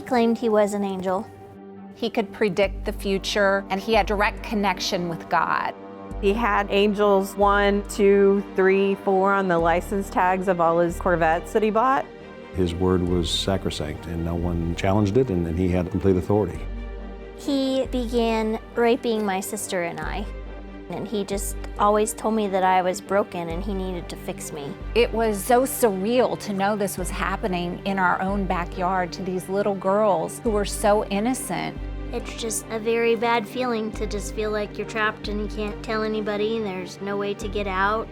claimed he was an angel. He could predict the future, and he had direct connection with God. He had angels 1, 2, 3, 4 on the license tags of all his Corvettes that he bought. His word was sacrosanct, and no one challenged it, and he had complete authority. He began raping my sister and I, and he just always told me that I was broken and he needed to fix me. It was so surreal to know this was happening in our own backyard to these little girls who were so innocent. It's just a very bad feeling to just feel like you're trapped and you can't tell anybody and there's no way to get out.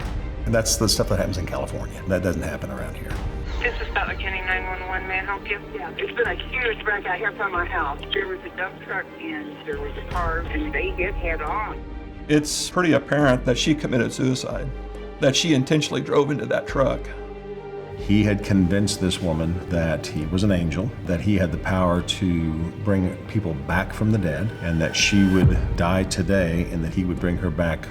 And that's the stuff that happens in California. That doesn't happen around here. This is Butler County 911. May I help you? Yeah, it's been a huge wreck out here from our house. There was a dump truck and there was a car and they hit head on. It's pretty apparent that she committed suicide, that she intentionally drove into that truck. He had convinced this woman that he was an angel, that he had the power to bring people back from the dead, and that she would die today and that he would bring her back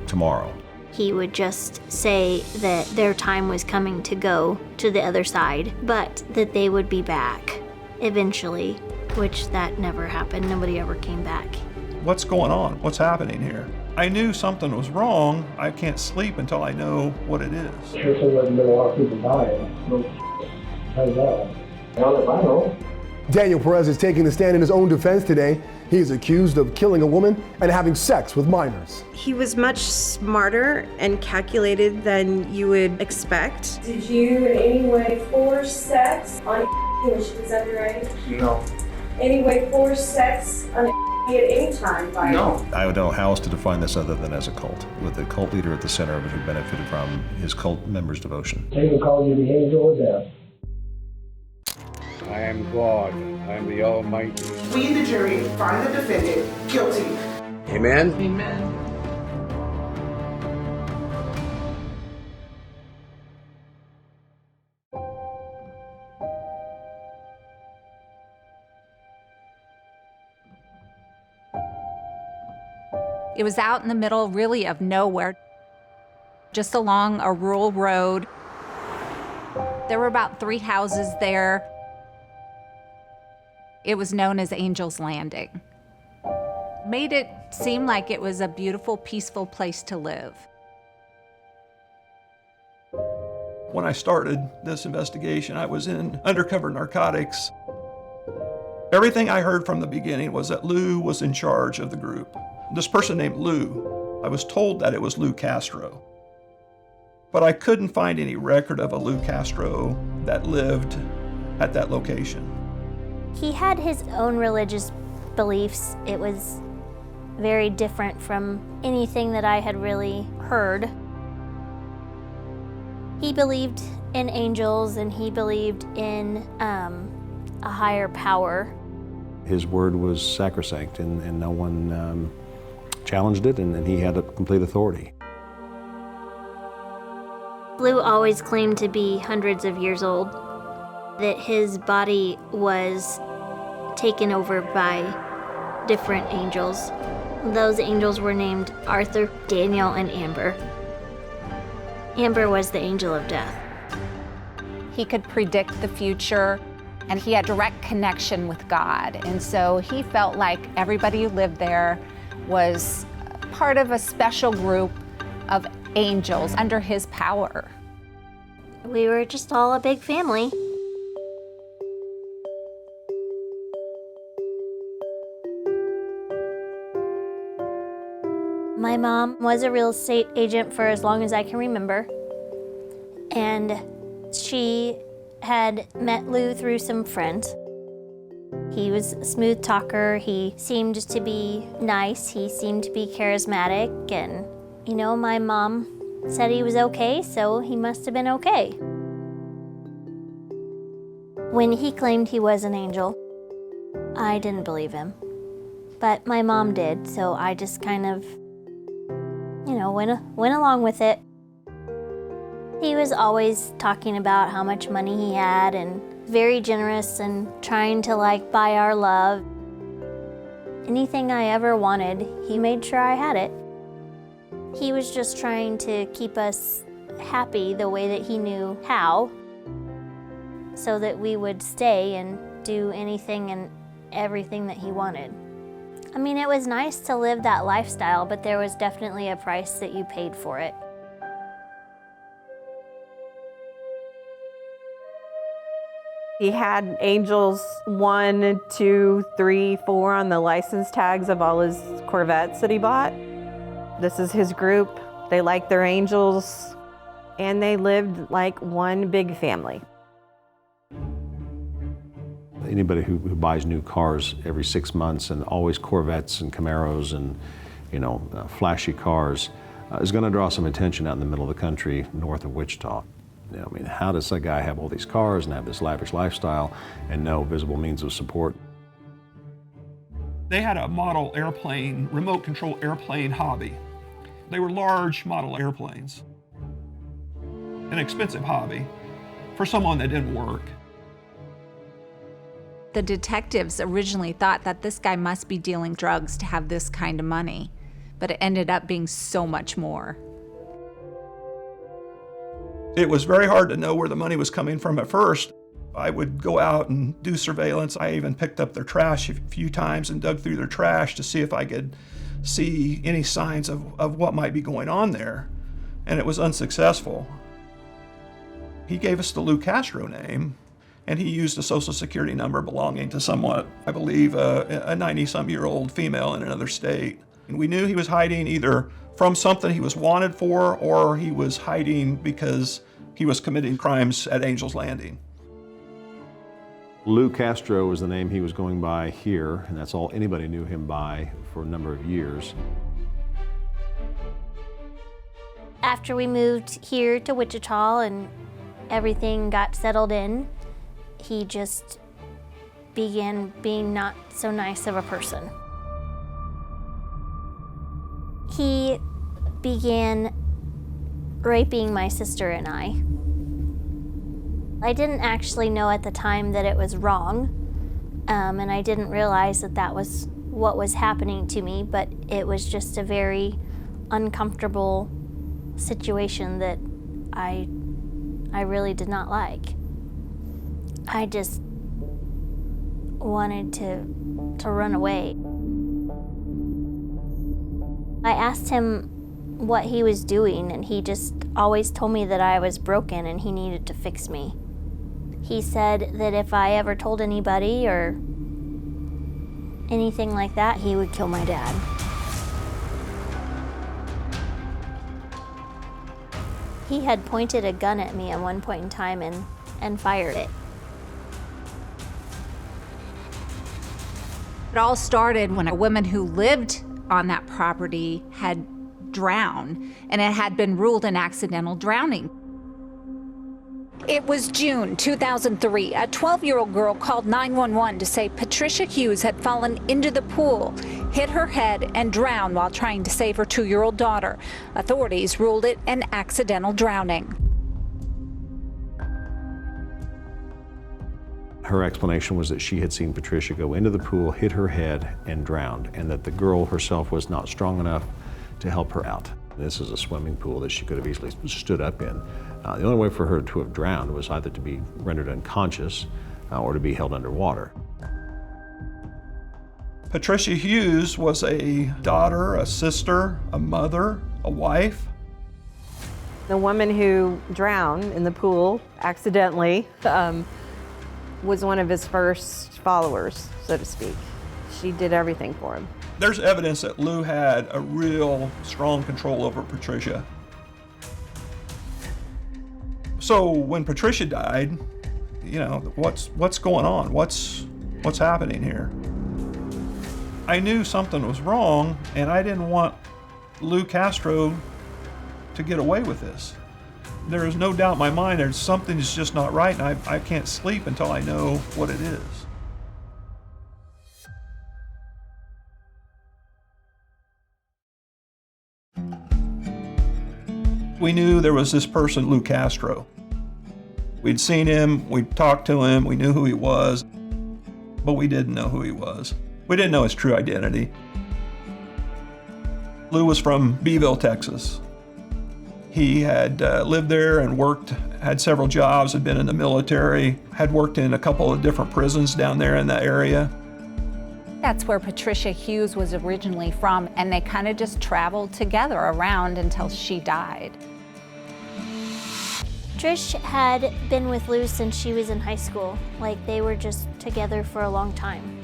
tomorrow. He would just say that their time was coming to go to the other side, but that they would be back eventually, which that never happened. Nobody ever came back. What's going on? What's happening here? I knew something was wrong. I can't sleep until I know what it is. Sure seems like there's a lot of people dying. No, how's that? Now that I know. Daniel Perez is taking the stand in his own defense today. He is accused of killing a woman and having sex with minors. He was much smarter and calculated than you would expect. Did you in any way force sex on when she was underage? No. Any way force sex on at any time by No. I don't know how else to define this other than as a cult, with the cult leader at the center of it who benefited from his cult members' devotion. They will call you the angel of death. I am God. I am the Almighty. We, the jury, find the defendant guilty. Amen? Amen. It was out in the middle, really, of nowhere, just along a rural road. There were about 3 houses there. It was known as Angel's Landing. Made it seem like it was a beautiful, peaceful place to live. When I started this investigation, I was in undercover narcotics. Everything I heard from the beginning was that Lou was in charge of the group. This person named Lou, I was told that it was Lou Castro. But I couldn't find any record of a Lou Castro that lived at that location. He had his own religious beliefs. It was very different from anything that I had really heard. He believed in angels and he believed in a higher power. His word was sacrosanct, and no one challenged it, and he had a complete authority. Lou always claimed to be hundreds of years old, that his body was taken over by different angels. Those angels were named Arthur, Daniel, and Amber. Amber was the angel of death. He could predict the future, and he had direct connection with God. And so he felt like everybody who lived there was part of a special group of angels under his power. We were just all a big family. My mom was a real estate agent for as long as I can remember. And she had met Lou through some friends. He was a smooth talker. He seemed to be nice. He seemed to be charismatic. And, you know, my mom said he was okay, so he must have been okay. When he claimed he was an angel, I didn't believe him. But my mom did, so I just kind of, you know, went along with it. He was always talking about how much money he had and very generous and trying to like buy our love. Anything I ever wanted, he made sure I had it. He was just trying to keep us happy the way that he knew how, so that we would stay and do anything and everything that he wanted. I mean, it was nice to live that lifestyle, but there was definitely a price that you paid for it. He had Angels 1, 2, 3, 4 on the license tags of all his Corvettes that he bought. This is his group. They like their Angels, and they lived like one big family. Anybody who buys new cars every 6 months and always Corvettes and Camaros and, flashy cars is going to draw some attention out in the middle of the country north of Wichita. I mean, how does that guy have all these cars and have this lavish lifestyle and no visible means of support? They had a model airplane, remote control airplane hobby. They were large model airplanes. An expensive hobby for someone that didn't work. The detectives originally thought that this guy must be dealing drugs to have this kind of money, but it ended up being so much more. It was very hard to know where the money was coming from at first. I would go out and do surveillance. I even picked up their trash a few times and dug through their trash to see if I could see any signs of what might be going on there, and it was unsuccessful. He gave us the Lou Castro name, and he used a social security number belonging to someone, I believe, a 90-some-year-old female in another state. And we knew he was hiding either from something he was wanted for, or he was hiding because he was committing crimes at Angel's Landing. Lou Castro was the name he was going by here, and that's all anybody knew him by for a number of years. After we moved here to Wichita and everything got settled in, he just began being not so nice of a person. He began raping my sister and I. I didn't actually know at the time that it was wrong, and I didn't realize that that was what was happening to me, but it was just a very uncomfortable situation that I really did not like. I just wanted to run away. I asked him what he was doing, and he just always told me that I was broken and he needed to fix me. He said that if I ever told anybody or anything like that, he would kill my dad. He had pointed a gun at me at one point in time and fired it. It all started when a woman who lived on that property had drowned, and it had been ruled an accidental drowning. It was June 2003. A 12-year-old girl called 911 to say Patricia Hughes had fallen into the pool, hit her head, and drowned while trying to save her 2-year-old daughter. Authorities ruled it an accidental drowning. Her explanation was that she had seen Patricia go into the pool, hit her head, and drowned, and that the girl herself was not strong enough to help her out. This is a swimming pool that she could have easily stood up in. The only way for her to have drowned was either to be rendered unconscious or to be held underwater. Patricia Hughes was a daughter, a sister, a mother, a wife. The woman who drowned in the pool accidentally was one of his first followers, so to speak. She did everything for him. There's evidence that Lou had a real strong control over Patricia. So when Patricia died, what's going on? What's happening here? I knew something was wrong, and I didn't want Lou Castro to get away with this. There is no doubt in my mind there's something's just not right, and I can't sleep until I know what it is. We knew there was this person, Lou Castro. We'd seen him, we'd talked to him, we knew who he was, but we didn't know who he was. We didn't know his true identity. Lou was from Beeville, Texas. He had lived there and worked had several jobs, had been in the military, had worked in a couple of different prisons down there in that area. That's where Patricia Hughes was originally from, and they kind of just traveled together around until she died. Trish had been with Lou since she was in high school. Like, they were just together for a long time.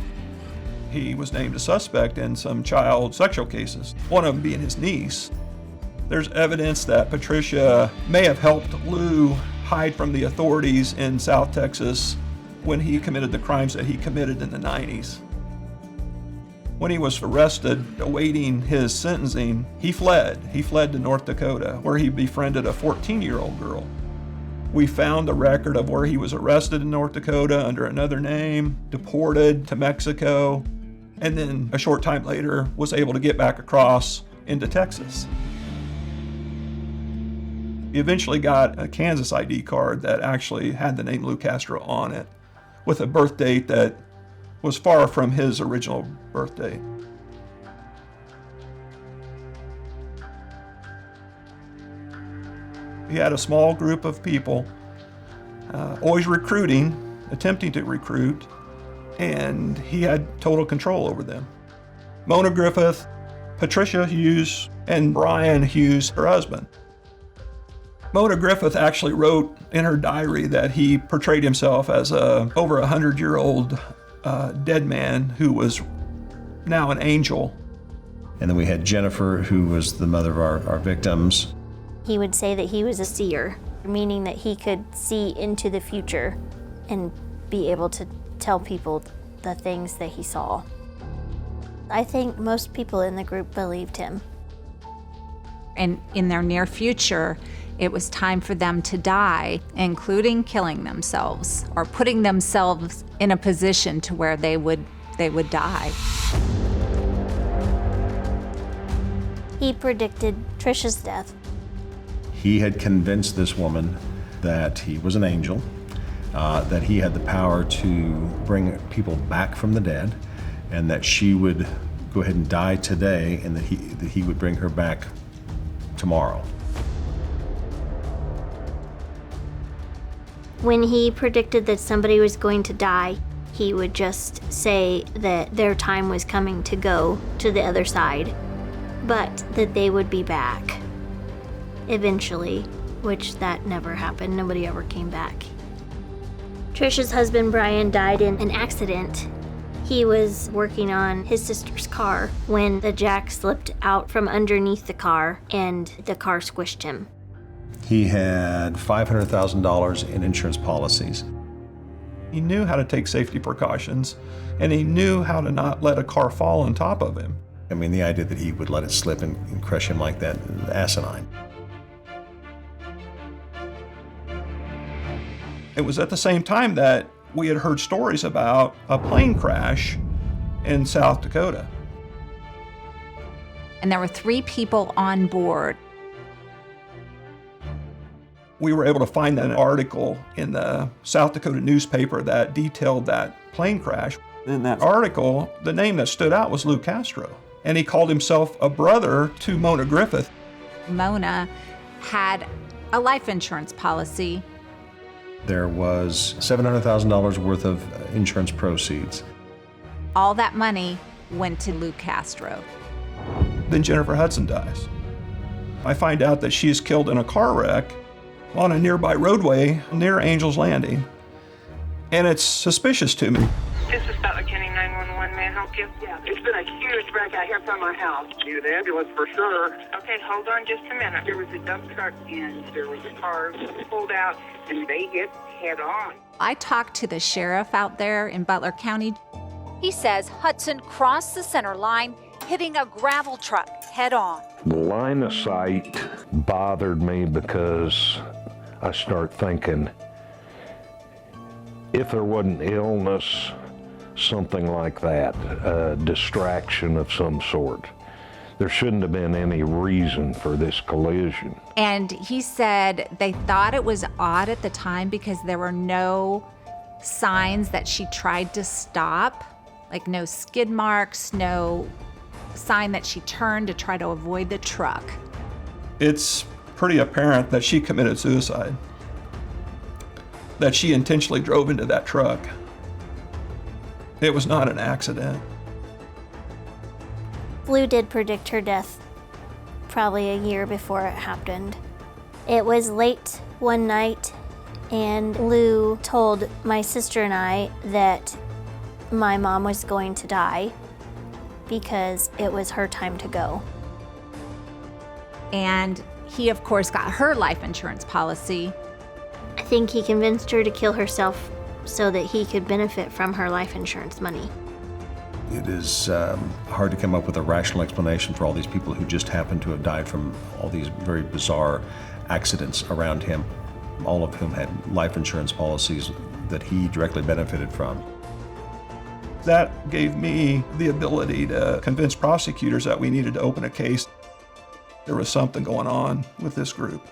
He was named a suspect in some child sexual cases, one of them being his niece. There's evidence that Patricia may have helped Lou hide from the authorities in South Texas when he committed the crimes that he committed in the 90s. When he was arrested, awaiting his sentencing, he fled. He fled to North Dakota, where he befriended a 14-year-old girl. We found the record of where he was arrested in North Dakota under another name, deported to Mexico, and then a short time later was able to get back across into Texas. He eventually got a Kansas ID card that actually had the name Lou Castro on it, with a birth date that was far from his original birth date. He had a small group of people, always recruiting, attempting to recruit, and he had total control over them. Mona Griffith, Patricia Hughes, and Brian Hughes, her husband. Mona Griffith actually wrote in her diary that he portrayed himself as a over 100-year-old dead man who was now an angel. And then we had Jennifer, who was the mother of our victims. He would say that he was a seer, meaning that he could see into the future and be able to tell people the things that he saw. I think most people in the group believed him. And in their near future, it was time for them to die, including killing themselves or putting themselves in a position to where they would die. He predicted Trisha's death. He had convinced this woman that he was an angel, that he had the power to bring people back from the dead, and that she would go ahead and die today, and that he would bring her back tomorrow. When he predicted that somebody was going to die, he would just say that their time was coming to go to the other side, but that they would be back eventually, which that never happened. Nobody ever came back. Trisha's husband, Brian, died in an accident. He was working on his sister's car when the jack slipped out from underneath the car and the car squished him. He had $500,000 in insurance policies. He knew how to take safety precautions, and he knew how to not let a car fall on top of him. I mean, the idea that he would let it slip and crush him like that, asinine. It was at the same time that we had heard stories about a plane crash in South Dakota. And there were 3 people on board. We were able to find an article in the South Dakota newspaper that detailed that plane crash. In that article, the name that stood out was Lou Castro, and he called himself a brother to Mona Griffith. Mona had a life insurance policy. There was $700,000 worth of insurance proceeds. All that money went to Lou Castro. Then Jennifer Hudson dies. I find out that she is killed in a car wreck on a nearby roadway near Angel's Landing. And it's suspicious to me. This is Butler County 911. May I help you? Yeah, it's been a huge wreck out here from my house. Need an ambulance for sure. Okay, hold on just a minute. There was a dump truck and there was a car pulled out and they hit head on. I talked to the sheriff out there in Butler County. He says Hudson crossed the center line, hitting a gravel truck head on. The line of sight bothered me because I start thinking, if there wasn't illness, something like that, a distraction of some sort, there shouldn't have been any reason for this collision. And he said they thought it was odd at the time because there were no signs that she tried to stop, like no skid marks, no sign that she turned to try to avoid the truck. It's pretty apparent that she committed suicide. that she intentionally drove into that truck. It was not an accident. Lou did predict her death probably a year before it happened. It was late one night, and Lou told my sister and I that my mom was going to die because it was her time to go. And he, of course, got her life insurance policy. I think he convinced her to kill herself so that he could benefit from her life insurance money. It is hard to come up with a rational explanation for all these people who just happen to have died from all these very bizarre accidents around him, all of whom had life insurance policies that he directly benefited from. That gave me the ability to convince prosecutors that we needed to open a case. There was something going on with this group.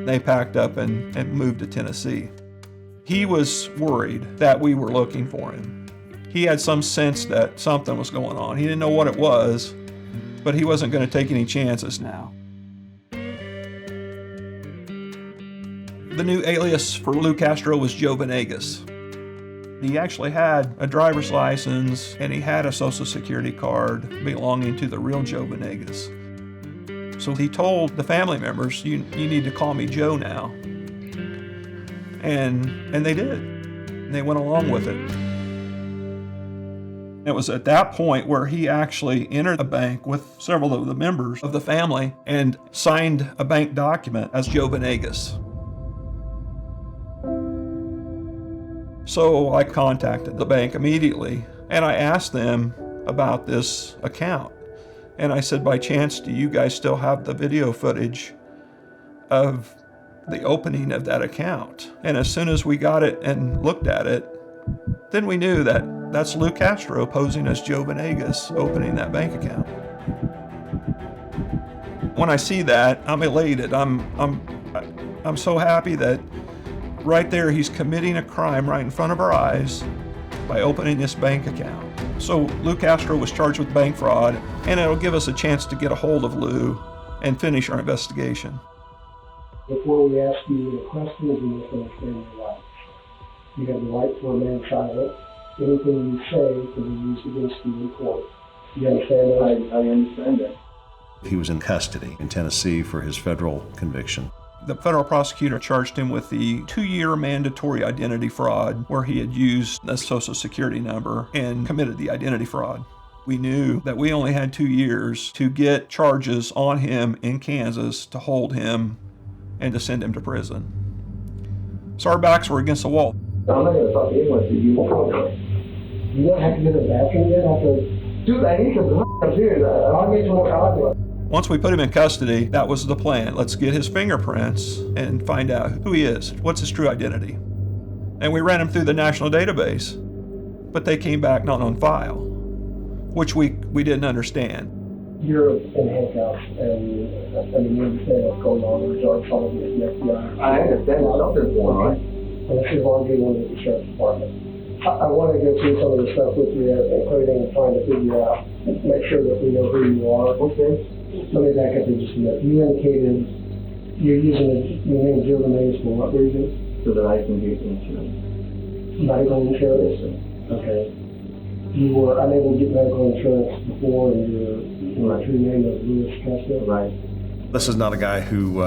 They packed up and moved to Tennessee. He was worried that we were looking for him. He had some sense that something was going on. He didn't know what it was, but he wasn't going to take any chances now. The new alias for Lou Castro was Joe Venegas. He actually had a driver's license and he had a Social Security card belonging to the real Joe Venegas. So he told the family members, you need to call me Joe now. And they did. And they went along with it. It was at that point where he actually entered a bank with several of the members of the family and signed a bank document as Joe Venegas. So I contacted the bank immediately and I asked them about this account. And I said, by chance, do you guys still have the video footage of the opening of that account? And as soon as we got it and looked at it, then we knew that that's Lou Castro posing as Joe Venegas opening that bank account. When I see that, I'm elated. I'm so happy that right there he's committing a crime right in front of our eyes by opening this bank account. So Lou Castro was charged with bank fraud, and it'll give us a chance to get a hold of Lou and finish our investigation. Before we ask you the questions, you must understand your rights. You have the right to remain silent. Anything you say can be used against you in court. You understand that? I understand that. He was in custody in Tennessee for his federal conviction. The federal prosecutor charged him with the 2-year mandatory identity fraud, where he had used a Social Security number and committed the identity fraud. We knew that we only had 2 years to get charges on him in Kansas to hold him and to send him to prison. So our backs were against the wall. I'm not going to talk anyone to you. You don't have to get a bathroom yet. I have to do that. I need to serious. I'll get you more argument. Once we put him in custody, that was the plan. Let's get his fingerprints and find out who he is, what's his true identity. And we ran him through the national database, but they came back not on file, which we didn't understand. You're in handcuffs, and I mean, you understand what's going on. We're George Sullivan with the FBI. I understand what something's going on. And this is laundry one with the sheriff's department. I want to go through some of the stuff with you, including trying to figure out, make sure that we know who you are. Okay. Let me back up and just a minute. You indicated you're using your name Joe Venegas for what reason? So that I can get insurance. Medical insurance? Okay. You were unable to get medical insurance before, and your true name was Louis Castro? Right. This is not a guy who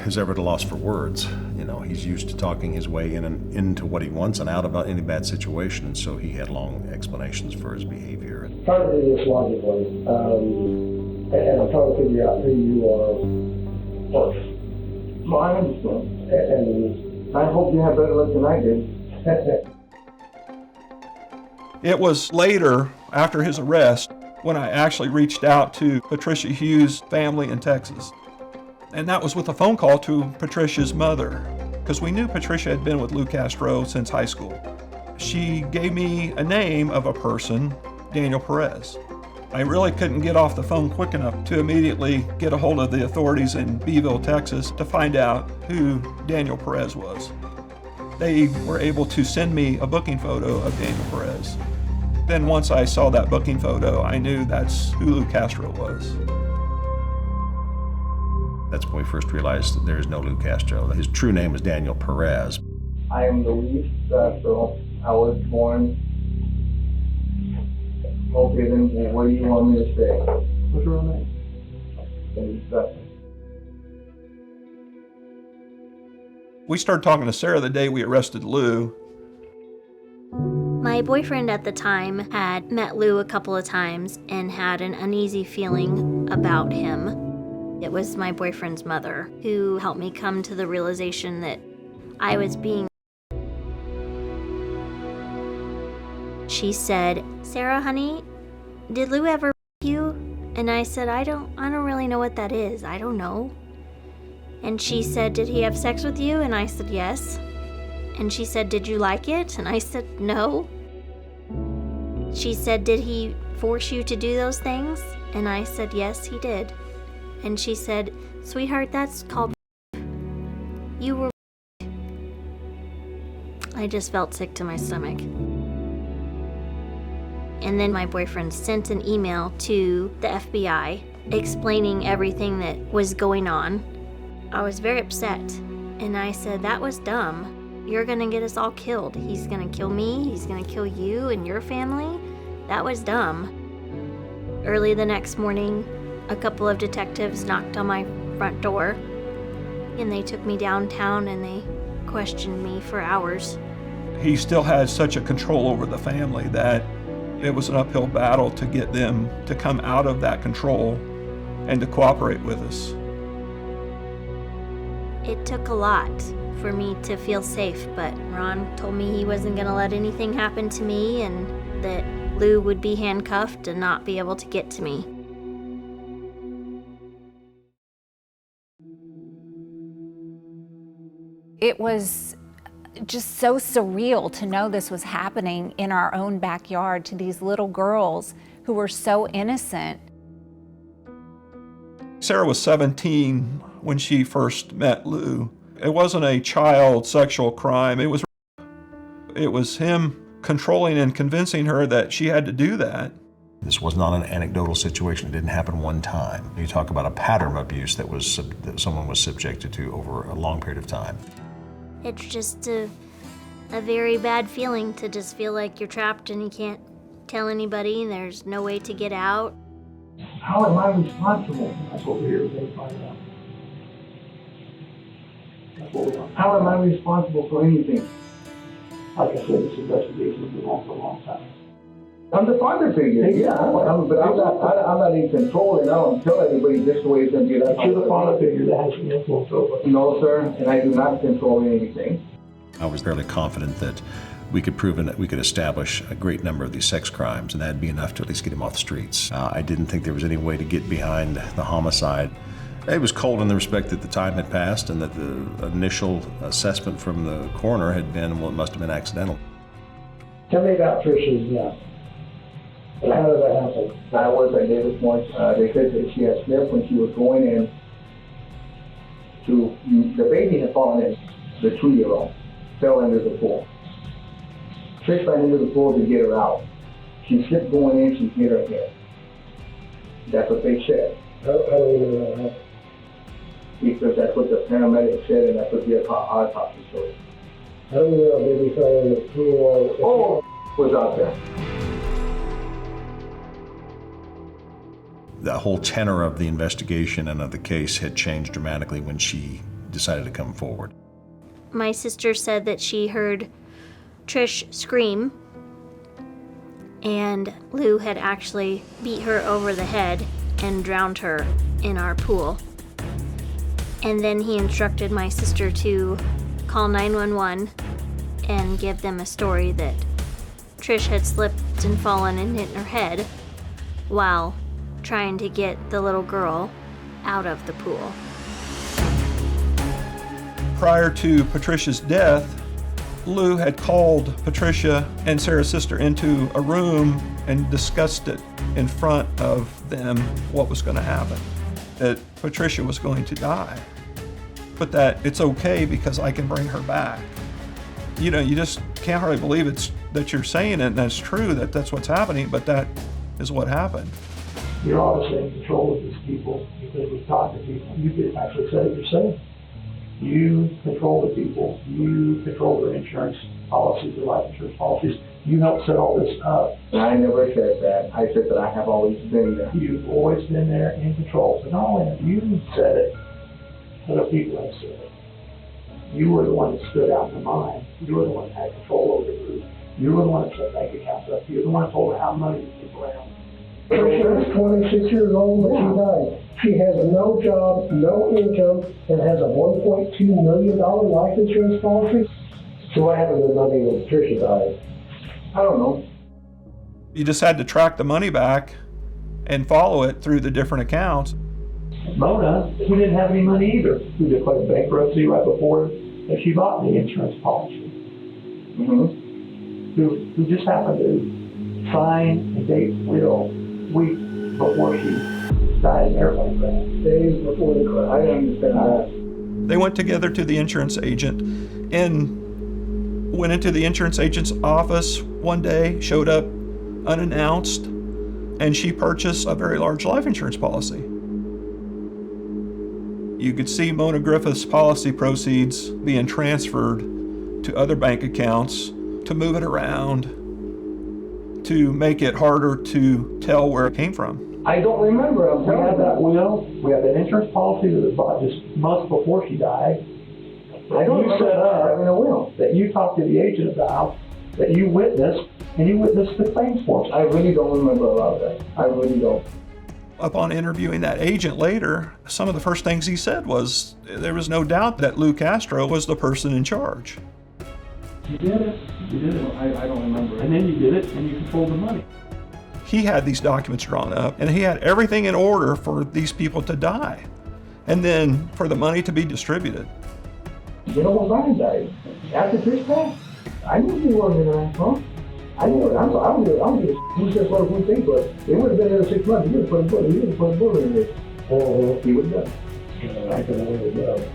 is ever at a loss for words. You know, he's used to talking his way in and into what he wants and out about any bad situation, and so he had long explanations for his behavior. Trying to do this logically. And I'm trying to figure out who you are first. Well, I understand. And I hope you have better luck than I did. It was later, after his arrest, when I actually reached out to Patricia Hughes' family in Texas. And that was with a phone call to Patricia's mother, because we knew Patricia had been with Lou Castro since high school. She gave me a name of a person, Daniel Perez. I really couldn't get off the phone quick enough to immediately get a hold of the authorities in Beeville, Texas to find out who Daniel Perez was. They were able to send me a booking photo of Daniel Perez. Then once I saw that booking photo, I knew that's who Lou Castro was. That's when we first realized that there is no Lou Castro. His true name was Daniel Perez. I am Luis Castro. I was born. Okay, then what do you want me to say? What's your real name? Luis Castro. We started talking to Sarah the day we arrested Lou. My boyfriend at the time had met Lou a couple of times and had an uneasy feeling about him. It was my boyfriend's mother who helped me come to the realization that I was being. She said, "Sarah, honey, did Lou ever you?" And I said, I don't really know what that is. I don't know. And she said, "Did he have sex with you?" And I said, "Yes." And she said, "Did you like it?" And I said, "No." She said, "Did he force you to do those things?" And I said, "Yes, he did." And she said, "Sweetheart, that's called you were." I just felt sick to my stomach. And then my boyfriend sent an email to the FBI explaining everything that was going on. I was very upset, and I said, "That was dumb. You're gonna get us all killed. He's gonna kill me, he's gonna kill you and your family. That was dumb." Early the next morning, a couple of detectives knocked on my front door, and they took me downtown and they questioned me for hours. He still had such a control over the family that it was an uphill battle to get them to come out of that control and to cooperate with us. It took a lot for me to feel safe, but Ron told me he wasn't gonna let anything happen to me and that Lou would be handcuffed and not be able to get to me. It was just so surreal to know this was happening in our own backyard to these little girls who were so innocent. Sarah was 17 when she first met Lou. It wasn't a child sexual crime. It was him controlling and convincing her that she had to do that. This was not an anecdotal situation. It didn't happen one time. You talk about a pattern of abuse that someone was subjected to over a long period of time. It's just a very bad feeling to just feel like you're trapped and you can't tell anybody and there's no way to get out. How am I responsible? That's what we're here to find out. That's what we want. How am I responsible for anything? Like I said, this investigation has been on for a long time. I'm the father figure, yeah, but I'm not in control, and I don't tell everybody this the way it's gonna be. But you're the father figure that has an influence over it. No, sir, and I do not control anything. I was fairly confident that we could prove and that we could establish a great number of these sex crimes, and that'd be enough to at least get him off the streets. I didn't think there was any way to get behind the homicide. It was cold in the respect that the time had passed and that the initial assessment from the coroner had been, well, it must have been accidental. Tell me about Trish's death. How did that happen? I was at Davis Point. They said that she had slipped when she was going in to, the baby had fallen in, the 2-year-old, fell into the pool. Trish ran into the pool to get her out. She slipped going in, she hit her head. That's what they said. How do we know that happened? Because that's what the paramedics said, and that's what the autopsy showed. How do we know that baby fell in the pool? Oh, was out there. The whole tenor of the investigation and of the case had changed dramatically when she decided to come forward. My sister said that she heard Trish scream, and Lou had actually beat her over the head and drowned her in our pool. And then he instructed my sister to call 911 and give them a story that Trish had slipped and fallen and hit her head while trying to get the little girl out of the pool. Prior to Patricia's death, Lou had called Patricia and Sarah's sister into a room and discussed it in front of them, what was going to happen, that Patricia was going to die, but that it's okay because I can bring her back. You know, you just can't hardly believe it's that you're saying it, and that's true, that that's what's happening, but that is what happened. You're obviously in control of these people because we talk to people. You could actually say it yourself. You control the people. You control their insurance policies, their life insurance policies. You help set all this up. I never said that. I said that I have always been there. You've always been there in control. So not only have you said it, other people have said it. You were the one that stood out in the mind. You were the one that had control over the group. You were the one that set bank accounts up. You were the one that told her how money to keep around. She's 26 years old when she died. She has no job, no income, and has a $1.2 million life insurance policy. So what happened to the money when Tricia died? I don't know. You just had to track the money back and follow it through the different accounts. Mona, who didn't have any money either, who declared bankruptcy right before that she bought the insurance policy. Who just happened to sign a date will weeks before she died in an airplane crash. Days before the crash. I understand that. They went together to the insurance agent and went into the insurance agent's office one day, showed up unannounced, and she purchased a very large life insurance policy. You could see Mona Griffith's policy proceeds being transferred to other bank accounts to move it around, to make it harder to tell where it came from. I don't remember. We have that will. We have that insurance policy that was bought just months before she died. I don't remember having a will. That you talked to the agent about, that you witnessed, and you witnessed the claims form. I really don't remember a lot of that. I really don't. Upon interviewing that agent later, some of the first things he said was there was no doubt that Lou Castro was the person in charge. You did it. You did it. I don't remember. And then you did it, and you controlled the money. He had these documents drawn up, and he had everything in order for these people to die, and then for the money to be distributed. You know when Brian died? After Trish passed? I knew he wasn't in that, huh? I knew it. I was just what we think, but it would have been there 6 months. He would have put a bullet in this. Oh, he would have done it. I could have let it go.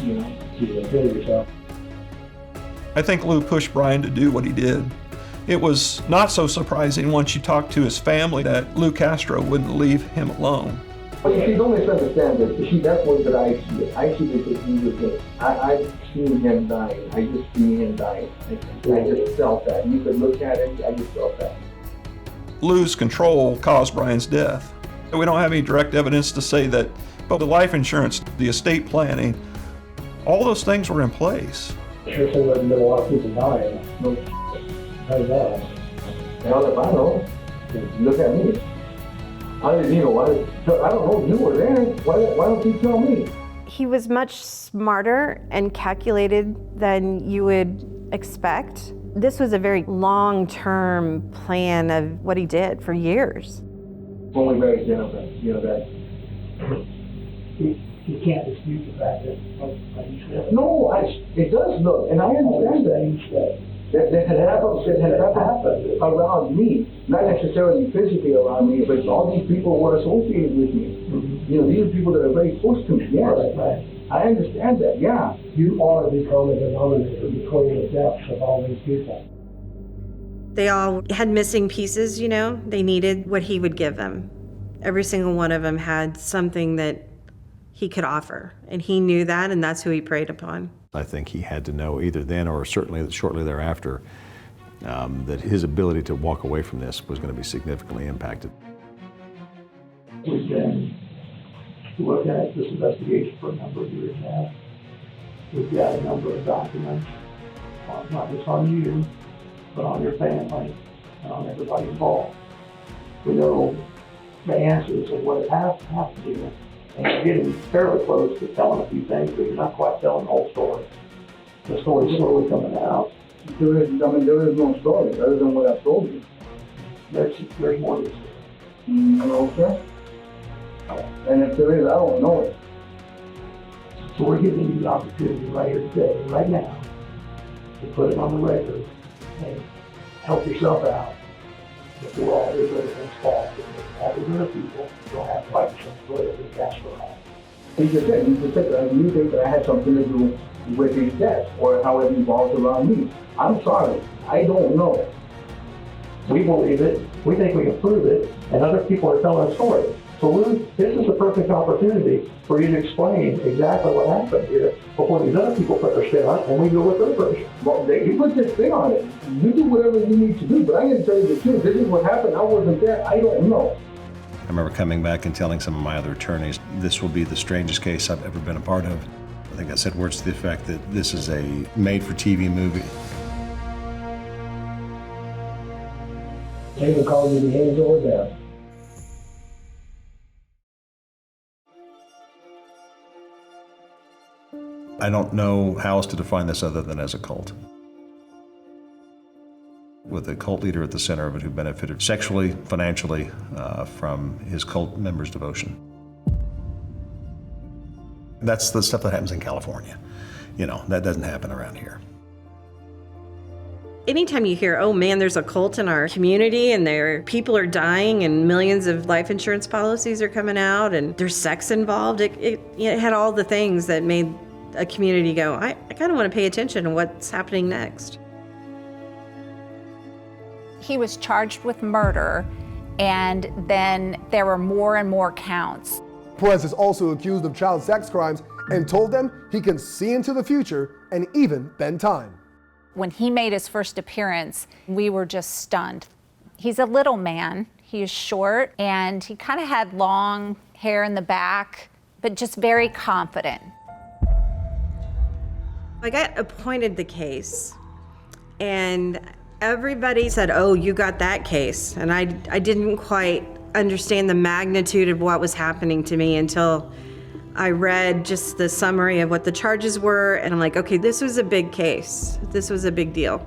You know, you would kill yourself. I think Lou pushed Brian to do what he did. It was not so surprising once you talked to his family that Lou Castro wouldn't leave him alone. But you see, don't misunderstand this. See, that's what that I see it. I see this as he was it. I've seen him dying. I just seen him dying. I just felt that. You could look at it, I just felt that. Lou's control caused Brian's death. We don't have any direct evidence to say that, but the life insurance, the estate planning, all those things were in place. Sure thing there's been a lot of people dying. No, how's that? Now if I know, look at me. I don't know if you were there. Why don't you tell me? He was much smarter and calculated than you would expect. This was a very long-term plan of what he did for years. Only very gentleman, you know that. You can't dispute the fact that, like you said. No, it does look, and I understand that. That had happened around me, not necessarily physically around me, but all these people were associated with me. Mm-hmm. You know, these are people that are very close to me. Yes, right. I understand that. Yeah. You are the common denominator between the deaths of all these people. They all had missing pieces, you know. They needed what he would give them. Every single one of them had something that he could offer, and he knew that, and that's who he preyed upon. I think he had to know either then or certainly shortly thereafter that his ability to walk away from this was going to be significantly impacted. We've been looking at this investigation for a number of years now. We've got a number of documents, not just on you, but on your family and on everybody involved. We know the answers of what it has to do. And you're getting fairly close to telling a few things, but you're not quite telling the whole story. The story's slowly coming out. There is no story other than what I've told you. There's more to the story. Okay. And if there is, I don't know it. So we're giving you the opportunity right here today, right now, to put it on the record and help yourself out. Before all this other things fall, all the other people don't have to fight some political Castro. You just said that you think that I had something to do with his death or how it evolved around me. I'm sorry, I don't know. We believe it, we think we can prove it, and other people are telling a story. So Lou, this is the perfect opportunity for you to explain exactly what happened here before these other people put their spin on it and we go with their version. Well, you put your spin on it. You do whatever you need to do, but I'm going to tell you the truth. This is what happened. I wasn't there. I don't know. I remember coming back and telling some of my other attorneys, this will be the strangest case I've ever been a part of. I think I said words to the effect that this is a made-for-TV movie. They can call you the angel of death. I don't know how else to define this other than as a cult. With a cult leader at the center of it who benefited sexually, financially from his cult members' devotion. That's the stuff that happens in California. You know, that doesn't happen around here. Anytime you hear, oh man, there's a cult in our community and people are dying and millions of life insurance policies are coming out and there's sex involved, it had all the things that made a community go, I kind of want to pay attention to what's happening next. He was charged with murder, and then there were more and more counts. Perez is also accused of child sex crimes and told them he can see into the future and even bend time. When he made his first appearance, we were just stunned. He's a little man, he is short, and he kind of had long hair in the back, but just very confident. I got appointed the case, and everybody said, oh, you got that case. And I didn't quite understand the magnitude of what was happening to me until I read just the summary of what the charges were, and I'm like, okay, this was a big case. This was a big deal.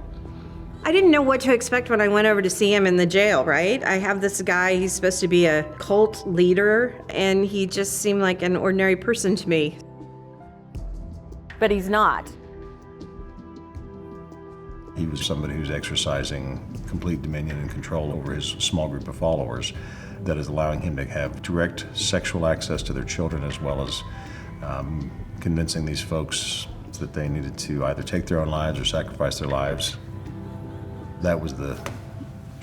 I didn't know what to expect when I went over to see him in the jail, right? I have this guy, he's supposed to be a cult leader, and he just seemed like an ordinary person to me. But he's not. He was somebody who's exercising complete dominion and control over his small group of followers that is allowing him to have direct sexual access to their children, as well as convincing these folks that they needed to either take their own lives or sacrifice their lives. That was the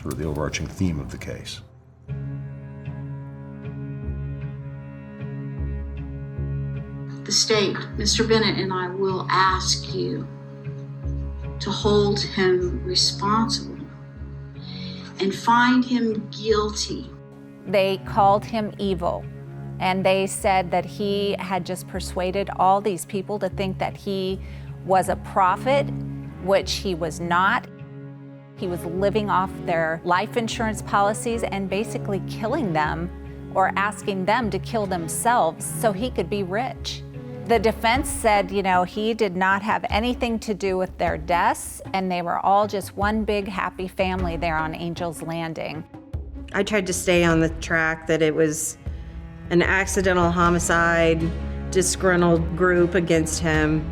sort of the overarching theme of the case. The state, Mr. Bennett and I will ask you to hold him responsible and find him guilty. They called him evil, and they said that he had just persuaded all these people to think that he was a prophet, which he was not. He was living off their life insurance policies and basically killing them or asking them to kill themselves so he could be rich. The defense said, he did not have anything to do with their deaths, and they were all just one big happy family there on Angel's Landing. I tried to stay on the track that it was an accidental homicide, disgruntled group against him.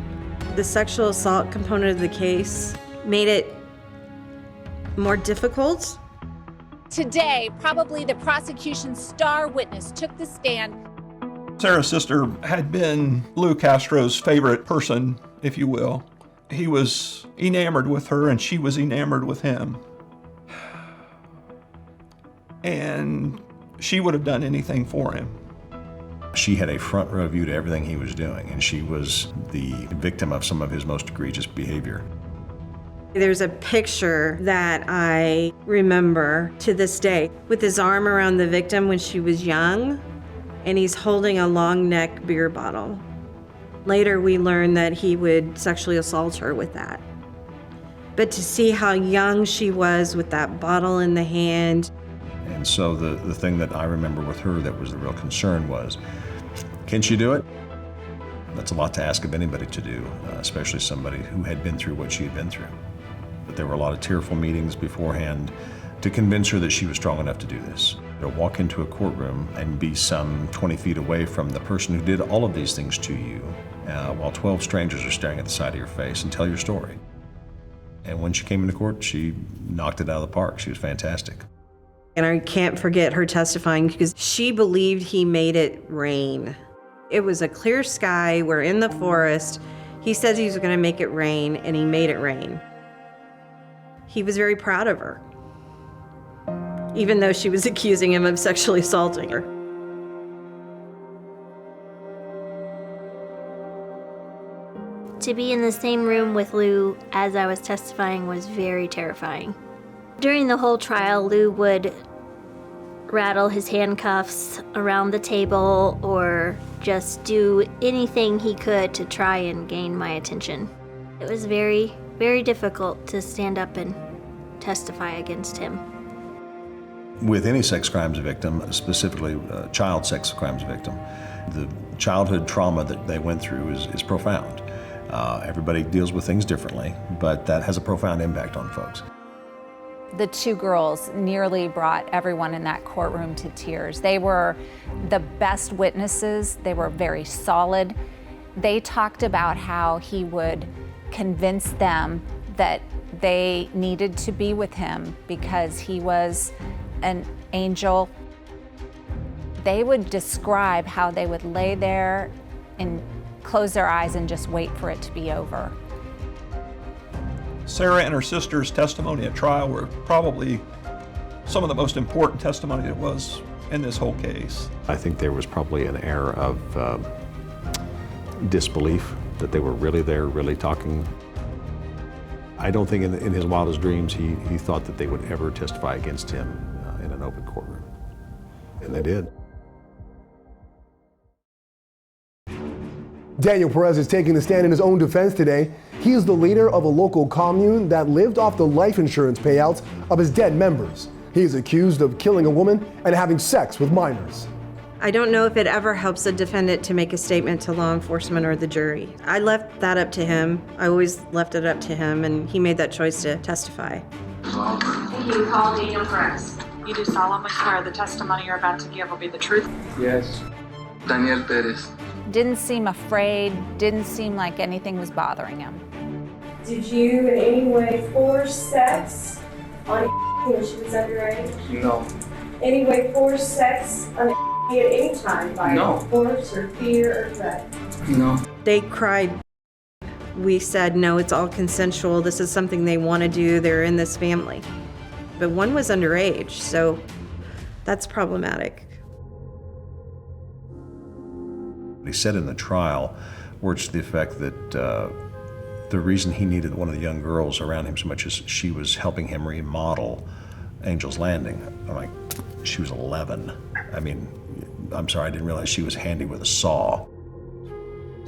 The sexual assault component of the case made it more difficult. Today, probably the prosecution's star witness took the stand. Sarah's sister had been Lou Castro's favorite person, if you will. He was enamored with her and she was enamored with him. And she would have done anything for him. She had a front row view to everything he was doing, and she was the victim of some of his most egregious behavior. There's a picture that I remember to this day with his arm around the victim when she was young, and he's holding a long neck beer bottle. Later we learned that he would sexually assault her with that. But to see how young she was with that bottle in the hand. And so the thing that I remember with her that was the real concern was, can she do it? That's a lot to ask of anybody to do, especially somebody who had been through what she had been through. But there were a lot of tearful meetings beforehand to convince her that she was strong enough to do this. To walk into a courtroom and be some 20 feet away from the person who did all of these things to you, while 12 strangers are staring at the side of your face, and tell your story. And when she came into court, she knocked it out of the park. She was fantastic. And I can't forget her testifying because she believed he made it rain. It was a clear sky, we're in the forest. He said he was going to make it rain, and he made it rain. He was very proud of her, even though she was accusing him of sexually assaulting her. To be in the same room with Lou as I was testifying was very terrifying. During the whole trial, Lou would rattle his handcuffs around the table or just do anything he could to try and gain my attention. It was very, very difficult to stand up and testify against him. With any sex crimes victim, specifically child sex crimes victim, the childhood trauma that they went through is profound. Everybody deals with things differently, but that has a profound impact on folks. The two girls nearly brought everyone in that courtroom to tears. They were the best witnesses. They were very solid. They talked about how he would convince them that they needed to be with him because he was an angel. They would describe how they would lay there and close their eyes and just wait for it to be over. Sarah and her sister's testimony at trial were probably some of the most important testimony that was in this whole case. I think there was probably an air of disbelief that they were really there, really talking. I don't think in his wildest dreams he thought that they would ever testify against him in an open courtroom. And they did. Daniel Perez is taking the stand in his own defense today. He is the leader of a local commune that lived off the life insurance payouts of his dead members. He is accused of killing a woman and having sex with minors. I don't know if it ever helps a defendant to make a statement to law enforcement or the jury. I left that up to him. I always left it up to him, and he made that choice to testify. You call Daniel Perez. You do solemnly swear the testimony you're about to give will be the truth? Yes. Daniel Perez. Didn't seem afraid, didn't seem like anything was bothering him. Did you in any way force sex on when she was underage? No. Any way force sex on at any time by force or fear or threat? No. They cried. We said, no, it's all consensual. This is something they want to do. They're in this family. But one was underage, so that's problematic. He said in the trial words to the effect that the reason he needed one of the young girls around him so much is she was helping him remodel Angel's Landing. I'm like, she was 11. I mean, I'm sorry, I didn't realize she was handy with a saw.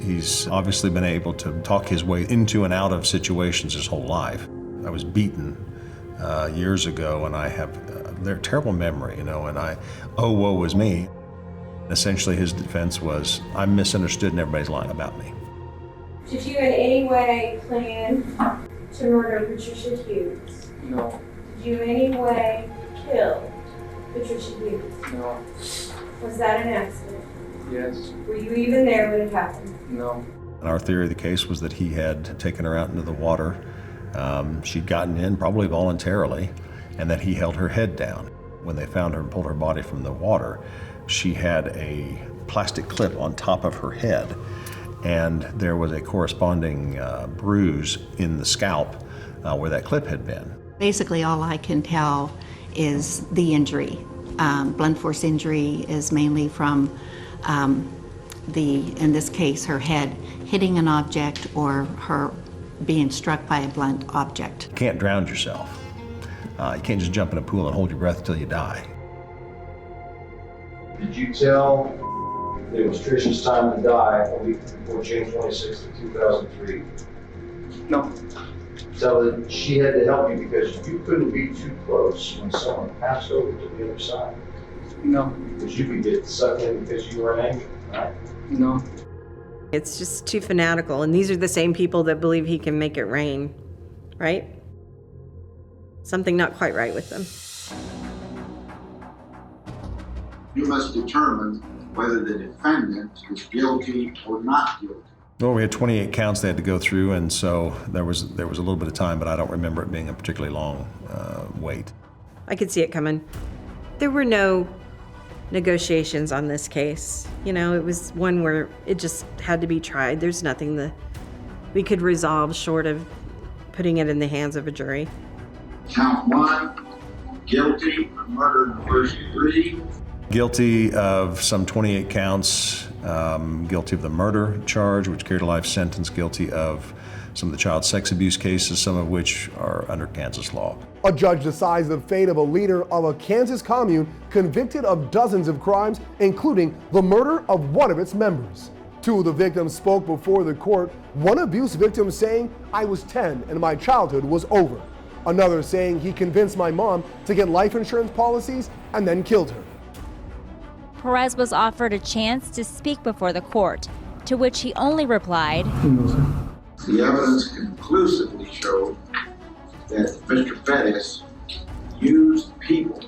He's obviously been able to talk his way into and out of situations his whole life. I was beaten years ago, and I have a terrible memory, and woe is me. Essentially, his defense was, I'm misunderstood and everybody's lying about me. Did you in any way plan to murder Patricia Hughes? No. Did you in any way kill Patricia Hughes? No. Was that an accident? Yes. Were you even there when it happened? No. And our theory of the case was that he had taken her out into the water. She'd gotten in, probably voluntarily, and that he held her head down. When they found her and pulled her body from the water, she had a plastic clip on top of her head, and there was a corresponding bruise in the scalp where that clip had been. Basically, all I can tell is the injury. Blunt force injury is mainly from in this case, her head hitting an object or her being struck by a blunt object. You can't drown yourself. You can't just jump in a pool and hold your breath until you die. Did you tell that it was Trish's time to die a week before June 26th of 2003? No. Tell that she had to help you because you couldn't be too close when someone passed over to the other side. No. Because you could get sucked in because you were an angel, right? No. It's just too fanatical, and these are the same people that believe he can make it rain, right? Something not quite right with them. You must determine whether the defendant is guilty or not guilty. Well, we had 28 counts they had to go through, and so there was a little bit of time, but I don't remember it being a particularly long wait. I could see it coming. There were no negotiations on this case. You know, it was one where it just had to be tried. There's nothing the we could resolve short of putting it in the hands of a jury. Count 1, guilty of murder in the first degree. Guilty of some 28 counts, guilty of the murder charge, which carried a life sentence, guilty of some of the child sex abuse cases, some of which are under Kansas law. A judge decides the fate of a leader of a Kansas commune convicted of dozens of crimes, including the murder of one of its members. 2 of the victims spoke before the court, one abuse victim saying, "I was 10 and my childhood was over." Another saying he convinced my mom to get life insurance policies and then killed her. Perez was offered a chance to speak before the court, to which he only replied, The evidence conclusively showed that Mr. Perez used people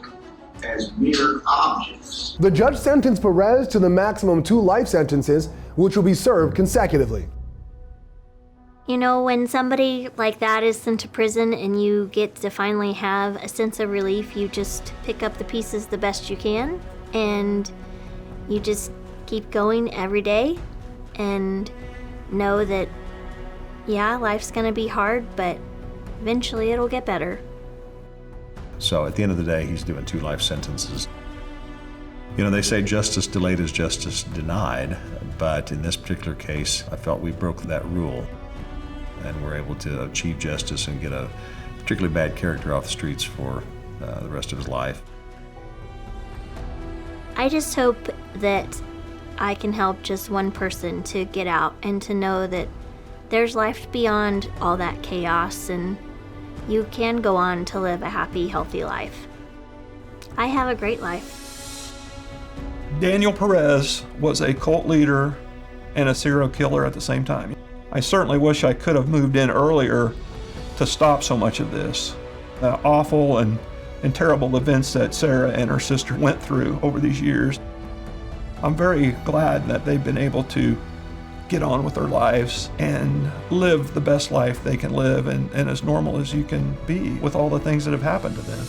as mere objects. The judge sentenced Perez to the maximum 2 life sentences, which will be served consecutively. You know, when somebody like that is sent to prison and you get to finally have a sense of relief, you just pick up the pieces the best you can and you just keep going every day and know that, yeah, life's gonna be hard, but eventually it'll get better. So at the end of the day, he's doing 2 life sentences. You know, they say justice delayed is justice denied, but in this particular case, I felt we broke that rule and were able to achieve justice and get a particularly bad character off the streets for the rest of his life. I just hope that I can help just one person to get out and to know that there's life beyond all that chaos and you can go on to live a happy, healthy life. I have a great life. Daniel Perez was a cult leader and a serial killer at the same time. I certainly wish I could have moved in earlier to stop so much of this. The awful and terrible events that Sarah and her sister went through over these years. I'm very glad that they've been able to get on with their lives and live the best life they can live and as normal as you can be with all the things that have happened to them.